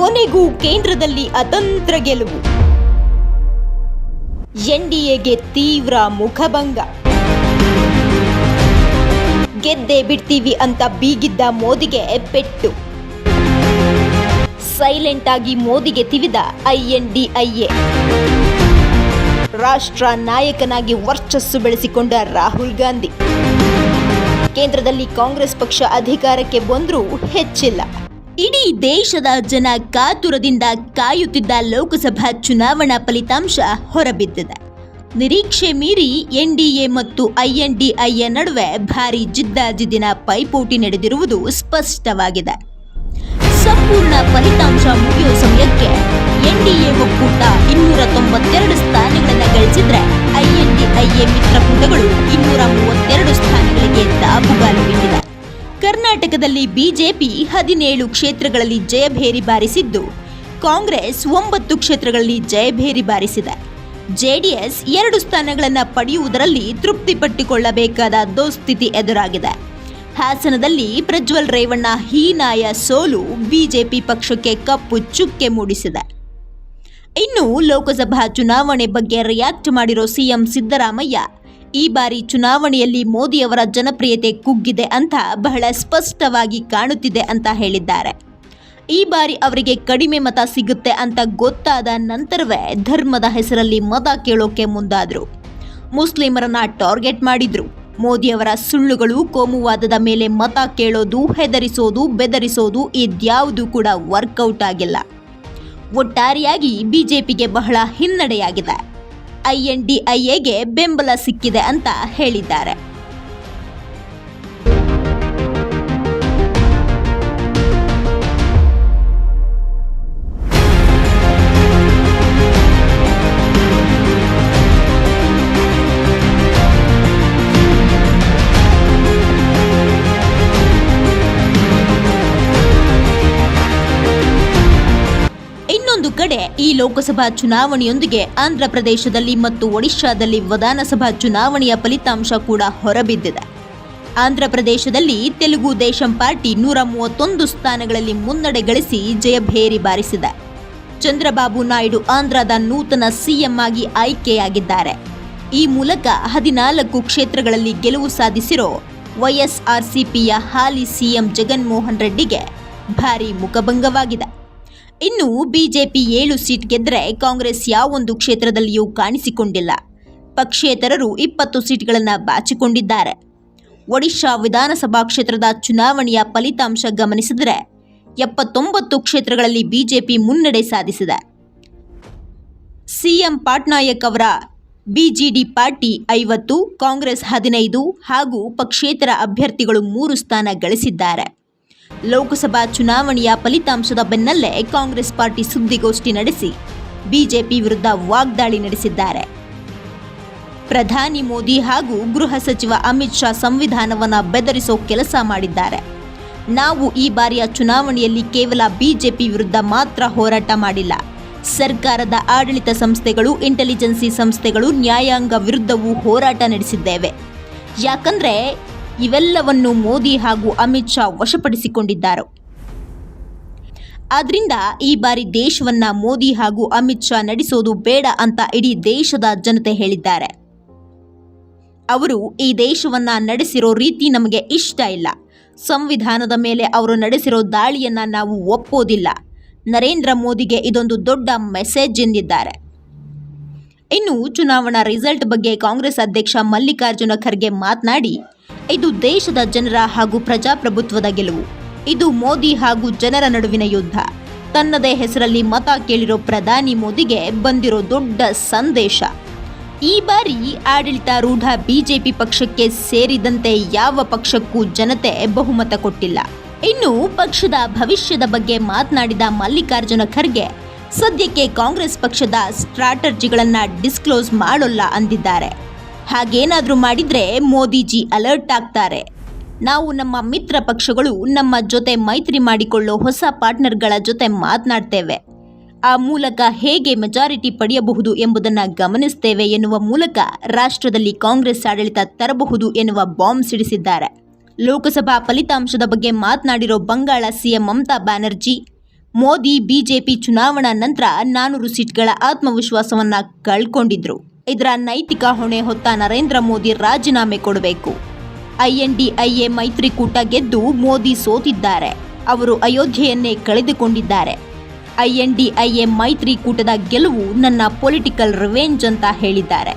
ಕೊನೆಗೂ ಕೇಂದ್ರದಲ್ಲಿ ಅತಂತ್ರ ಗೆಲುವು. ಎನ್ಡಿಎಗೆ ತೀವ್ರ ಮುಖಭಂಗ. ಗೆದ್ದೇ ಬಿಡ್ತೀವಿ ಅಂತ ಬೀಗಿದ್ದ ಮೋದಿಗೆ ಪೆಟ್ಟು. ಸೈಲೆಂಟ್ ಆಗಿ ಮೋದಿಗೆ ತಿವಿದ INDIA. ರಾಷ್ಟ್ರ ನಾಯಕನಾಗಿ ವರ್ಚಸ್ಸು ಬೆಳೆಸಿಕೊಂಡ ರಾಹುಲ್ ಗಾಂಧಿ. ಕೇಂದ್ರದಲ್ಲಿ ಕಾಂಗ್ರೆಸ್ ಪಕ್ಷ ಅಧಿಕಾರಕ್ಕೆ ಬಂದರೂ ಹೆಚ್ಚಿಲ್ಲ. ಇಡೀ ದೇಶದ ಜನ ಕಾತುರದಿಂದ ಕಾಯುತ್ತಿದ್ದ ಲೋಕಸಭಾ ಚುನಾವಣಾ ಫಲಿತಾಂಶ ಹೊರಬಿದ್ದಿದೆ. ನಿರೀಕ್ಷೆ ಮೀರಿ NDA ಮತ್ತು INDIA ನಡುವೆ ಭಾರಿ ಜಿದ್ದಾಜಿದ್ದಿನ ಪೈಪೋಟಿ ನಡೆದಿರುವುದು ಸ್ಪಷ್ಟವಾಗಿದೆ. ಸಂಪೂರ್ಣ ಫಲಿತಾಂಶ ಮುಗಿಯುವ ಸಮಯಕ್ಕೆ NDA ಒಕ್ಕೂಟ 292 ಸ್ಥಾನಗಳನ್ನು ಗಳಿಸಿದ್ರೆ INDIA ಮಿತ್ರಕೂಟಗಳು 232 ಸ್ಥಾನಗಳಿಗೆ ದಾಪುಗಾಲು ಬಿಟ್ಟಿದೆ. ಕರ್ನಾಟಕದಲ್ಲಿ ಬಿಜೆಪಿ 17 ಕ್ಷೇತ್ರಗಳಲ್ಲಿ ಜಯಭೇರಿ ಬಾರಿಸಿದ್ದು, ಕಾಂಗ್ರೆಸ್ 9 ಕ್ಷೇತ್ರಗಳಲ್ಲಿ ಜಯಭೇರಿ ಬಾರಿಸಿದೆ. JDS 2 ಸ್ಥಾನಗಳನ್ನು ಪಡೆಯುವುದರಲ್ಲಿ ತೃಪ್ತಿಪಟ್ಟುಕೊಳ್ಳಬೇಕಾದ ದುಸ್ಥಿತಿ ಎದುರಾಗಿದೆ. ಹಾಸನದಲ್ಲಿ ಪ್ರಜ್ವಲ್ ರೇವಣ್ಣ ಹೀನಾಯ ಸೋಲು ಬಿಜೆಪಿ ಪಕ್ಷಕ್ಕೆ ಕಪ್ಪು ಚುಕ್ಕೆ ಮೂಡಿಸಿದೆ. ಇನ್ನು ಲೋಕಸಭಾ ಚುನಾವಣೆ ಬಗ್ಗೆ ರಿಯಾಕ್ಟ್ ಮಾಡಿರೋ ಸಿಎಂ ಸಿದ್ದರಾಮಯ್ಯ, ಈ ಬಾರಿ ಚುನಾವಣೆಯಲ್ಲಿ ಮೋದಿಯವರ ಜನಪ್ರಿಯತೆ ಕುಗ್ಗಿದೆ ಅಂತ ಬಹಳ ಸ್ಪಷ್ಟವಾಗಿ ಕಾಣುತ್ತಿದೆ ಅಂತ ಹೇಳಿದ್ದಾರೆ. ಈ ಬಾರಿ ಅವರಿಗೆ ಕಡಿಮೆ ಮತ ಸಿಗುತ್ತೆ ಅಂತ ಗೊತ್ತಾದ ನಂತರವೇ ಧರ್ಮದ ಹೆಸರಲ್ಲಿ ಮತ ಕೇಳೋಕೆ ಮುಂದಾದ್ರು. ಮುಸ್ಲಿಮರನ್ನ ಟಾರ್ಗೆಟ್ ಮಾಡಿದ್ರು. ಮೋದಿಯವರ ಸುಳ್ಳುಗಳು, ಕೋಮುವಾದದ ಮೇಲೆ ಮತ ಕೇಳೋದು, ಹೆದರಿಸೋದು, ಬೆದರಿಸೋದು ಇದ್ಯಾವುದೂ ಕೂಡ ವರ್ಕೌಟ್ ಆಗಿಲ್ಲ. ಒಟ್ಟಾರೆಯಾಗಿ ಬಿಜೆಪಿಗೆ ಬಹಳ ಹಿನ್ನಡೆಯಾಗಿದೆ. INDIAಗೆ ಬೆಂಬಲ ಸಿಕ್ಕಿದೆ ಅಂತ ಹೇಳಿದ್ದಾರೆ. ಇನ್ನೊಂದು ಕಡೆ ಈ ಲೋಕಸಭಾ ಚುನಾವಣೆಯೊಂದಿಗೆ ಆಂಧ್ರ ಪ್ರದೇಶದಲ್ಲಿ ಮತ್ತು ಒಡಿಶಾದಲ್ಲಿ ವಿಧಾನಸಭಾ ಚುನಾವಣೆಯ ಫಲಿತಾಂಶ ಕೂಡ ಹೊರಬಿದ್ದಿದೆ. ಆಂಧ್ರ ಪ್ರದೇಶದಲ್ಲಿ ತೆಲುಗು ದೇಶಂ ಪಾರ್ಟಿ 131 ಸ್ಥಾನಗಳಲ್ಲಿ ಮುನ್ನಡೆ ಗಳಿಸಿ ಜಯಭೇರಿ ಬಾರಿಸಿದೆ. ಚಂದ್ರಬಾಬು ನಾಯ್ಡು ಆಂಧ್ರದ ನೂತನ ಸಿಎಂ ಆಗಿ ಆಯ್ಕೆಯಾಗಿದ್ದಾರೆ. ಈ ಮೂಲಕ 14 ಕ್ಷೇತ್ರಗಳಲ್ಲಿ ಗೆಲುವು ಸಾಧಿಸಿರೋ YSRCPಯ ಹಾಲಿ ಸಿಎಂ ಜಗನ್ಮೋಹನ್ ರೆಡ್ಡಿಗೆ ಭಾರೀ ಮುಖಭಂಗವಾಗಿದೆ. ಇನ್ನು ಬಿಜೆಪಿ 7 ಸೀಟ್ ಗೆದ್ದರೆ ಕಾಂಗ್ರೆಸ್ ಯಾವೊಂದು ಕ್ಷೇತ್ರದಲ್ಲಿಯೂ ಕಾಣಿಸಿಕೊಂಡಿಲ್ಲ. ಪಕ್ಷೇತರರು 20 ಸೀಟ್ಗಳನ್ನು ಬಾಚಿಕೊಂಡಿದ್ದಾರೆ. ಒಡಿಶಾ ವಿಧಾನಸಭಾ ಕ್ಷೇತ್ರದ ಚುನಾವಣೆಯ ಫಲಿತಾಂಶ ಗಮನಿಸಿದರೆ 79 ಕ್ಷೇತ್ರಗಳಲ್ಲಿ ಬಿಜೆಪಿ ಮುನ್ನಡೆ ಸಾಧಿಸಿದೆ. ಸಿಎಂ ಪಟ್ನಾಯಕ್ ಅವರ BJD ಪಾರ್ಟಿ 50, ಕಾಂಗ್ರೆಸ್ 15 ಹಾಗೂ ಪಕ್ಷೇತರ ಅಭ್ಯರ್ಥಿಗಳು 3 ಸ್ಥಾನ ಗಳಿಸಿದ್ದಾರೆ. ಲೋಕಸಭಾ ಚುನಾವಣೆಯ ಫಲಿತಾಂಶದ ಬೆನ್ನಲ್ಲೇ ಕಾಂಗ್ರೆಸ್ ಪಾರ್ಟಿ ಸುದ್ದಿಗೋಷ್ಠಿ ನಡೆಸಿ ಬಿಜೆಪಿ ವಿರುದ್ಧ ವಾಗ್ದಾಳಿ ನಡೆಸಿದ್ದಾರೆ. ಪ್ರಧಾನಿ ಮೋದಿ ಹಾಗೂ ಗೃಹ ಸಚಿವ ಅಮಿತ್ ಶಾ ಸಂವಿಧಾನವನ್ನು ಬೆದರಿಸೋ ಕೆಲಸ ಮಾಡಿದ್ದಾರೆ. ನಾವು ಈ ಬಾರಿಯ ಚುನಾವಣೆಯಲ್ಲಿ ಕೇವಲ ಬಿಜೆಪಿ ವಿರುದ್ಧ ಮಾತ್ರ ಹೋರಾಟ ಮಾಡಿಲ್ಲ. ಸರ್ಕಾರದ ಆಡಳಿತ ಸಂಸ್ಥೆಗಳು, ಇಂಟೆಲಿಜೆನ್ಸಿ ಸಂಸ್ಥೆಗಳು, ನ್ಯಾಯಾಂಗ ವಿರುದ್ಧವೂ ಹೋರಾಟ ನಡೆಸಿದ್ದೇವೆ. ಯಾಕಂದ್ರೆ ಇವೆಲ್ಲವನ್ನು ಮೋದಿ ಹಾಗೂ ಅಮಿತ್ ಶಾ ವಶಪಡಿಸಿಕೊಂಡಿದ್ದಾರೆ. ಆದ್ರಿಂದ ಈ ಬಾರಿ ದೇಶವನ್ನ ಮೋದಿ ಹಾಗೂ ಅಮಿತ್ ಶಾ ನಡೆಸೋದು ಬೇಡ ಅಂತ ಇಡೀ ದೇಶದ ಜನತೆ ಹೇಳಿದ್ದಾರೆ. ಅವರು ಈ ದೇಶವನ್ನ ನಡೆಸಿರೋ ರೀತಿ ನಮಗೆ ಇಷ್ಟ ಇಲ್ಲ. ಸಂವಿಧಾನದ ಮೇಲೆ ಅವರು ನಡೆಸಿರೋ ದಾಳಿಯನ್ನ ನಾವು ಒಪ್ಪೋದಿಲ್ಲ. ನರೇಂದ್ರ ಮೋದಿಗೆ ಇದೊಂದು ದೊಡ್ಡ ಮೆಸೇಜ್ ಎಂದಿದ್ದಾರೆ. ಇನ್ನು ಚುನಾವಣಾ ರಿಸಲ್ಟ್ ಬಗ್ಗೆ ಕಾಂಗ್ರೆಸ್ ಅಧ್ಯಕ್ಷ ಮಲ್ಲಿಕಾರ್ಜುನ ಖರ್ಗೆ ಮಾತನಾಡಿ, ಇದು ದೇಶದ ಜನರ ಹಾಗೂ ಪ್ರಜಾಪ್ರಭುತ್ವದ ಗೆಲುವು. ಇದು ಮೋದಿ ಹಾಗೂ ಜನರ ನಡುವಿನ ಯುದ್ಧ. ತನ್ನದೇ ಹೆಸರಲ್ಲಿ ಮತ ಕೇಳಿರೋ ಪ್ರಧಾನಿ ಮೋದಿಗೆ ಬಂದಿರೋ ದೊಡ್ಡ ಸಂದೇಶ. ಈ ಬಾರಿ ಆಡಳಿತಾರೂಢ ಬಿಜೆಪಿ ಪಕ್ಷಕ್ಕೆ ಸೇರಿದಂತೆ ಯಾವ ಪಕ್ಷಕ್ಕೂ ಜನತೆ ಬಹುಮತ ಕೊಟ್ಟಿಲ್ಲ. ಇನ್ನು ಪಕ್ಷದ ಭವಿಷ್ಯದ ಬಗ್ಗೆ ಮಾತನಾಡಿದ ಮಲ್ಲಿಕಾರ್ಜುನ ಖರ್ಗೆ, ಸದ್ಯಕ್ಕೆ ಕಾಂಗ್ರೆಸ್ ಪಕ್ಷದ ಸ್ಟ್ರಾಟಜಿಗಳನ್ನು ಡಿಸ್ಕ್ಲೋಸ್ ಮಾಡೋಲ್ಲ ಅಂದಿದ್ದಾರೆ. ಹಾಗೇನಾದರೂ ಮಾಡಿದ್ರೆ ಮೋದಿಜಿ ಅಲರ್ಟ್ ಆಗ್ತಾರೆ. ನಾವು ನಮ್ಮ ಮಿತ್ರ ಪಕ್ಷಗಳು ನಮ್ಮ ಜೊತೆ ಮೈತ್ರಿ ಮಾಡಿಕೊಳ್ಳೋ ಹೊಸ ಪಾರ್ಟ್ನರ್ಗಳ ಜೊತೆ ಮಾತನಾಡ್ತೇವೆ. ಆ ಮೂಲಕ ಹೇಗೆ ಮೆಜಾರಿಟಿ ಪಡೆಯಬಹುದು ಎಂಬುದನ್ನು ಗಮನಿಸ್ತೇವೆ ಎನ್ನುವ ಮೂಲಕ ರಾಷ್ಟ್ರದಲ್ಲಿ ಕಾಂಗ್ರೆಸ್ ಆಡಳಿತ ತರಬಹುದು ಎನ್ನುವ ಬಾಂಬ್ ಸಿಡಿಸಿದ್ದಾರೆ. ಲೋಕಸಭಾ ಫಲಿತಾಂಶದ ಬಗ್ಗೆ ಮಾತನಾಡಿರೋ ಬಂಗಾಳ ಸಿಎಂ ಮಮತಾ ಬ್ಯಾನರ್ಜಿ, ಮೋದಿ ಬಿಜೆಪಿ ಚುನಾವಣಾ ನಂತರ 400 ಸೀಟ್ಗಳ ಆತ್ಮವಿಶ್ವಾಸವನ್ನ ಕಳ್ಕೊಂಡಿದ್ರು. ಇದರ ನೈತಿಕ ಹೊಣೆ ಹೊತ್ತ ನರೇಂದ್ರ ಮೋದಿ ರಾಜೀನಾಮೆ ಕೊಡಬೇಕು. INDIA ಮೈತ್ರಿಕೂಟ ಗೆದ್ದು ಮೋದಿ ಸೋತಿದ್ದಾರೆ. ಅವರು ಅಯೋಧ್ಯೆಯನ್ನೇ ಕಳೆದುಕೊಂಡಿದ್ದಾರೆ. INDIA ಮೈತ್ರಿಕೂಟದ ಗೆಲುವು ನನ್ನ ಪೊಲಿಟಿಕಲ್ ರಿವೆಂಜ್ ಅಂತ ಹೇಳಿದ್ದಾರೆ.